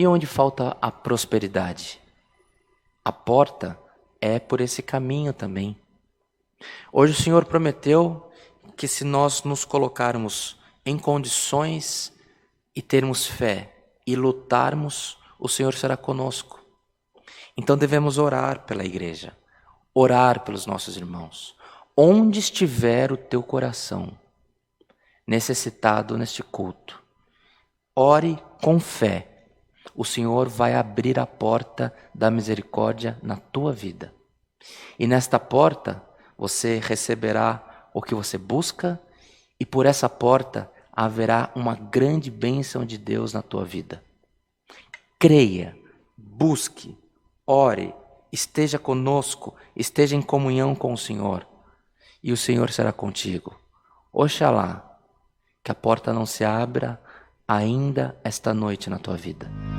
E onde falta a prosperidade? A porta é por esse caminho também. Hoje o Senhor prometeu que se nós nos colocarmos em condições e termos fé e lutarmos, o Senhor será conosco. Então devemos orar pela igreja, orar pelos nossos irmãos. Onde estiver o teu coração necessitado neste culto, ore com fé. O Senhor vai abrir a porta da misericórdia na tua vida. E nesta porta você receberá o que você busca e por essa porta haverá uma grande bênção de Deus na tua vida. Creia, busque, ore, esteja conosco, esteja em comunhão com o Senhor e o Senhor será contigo. Oxalá que a porta não se abra ainda esta noite na tua vida.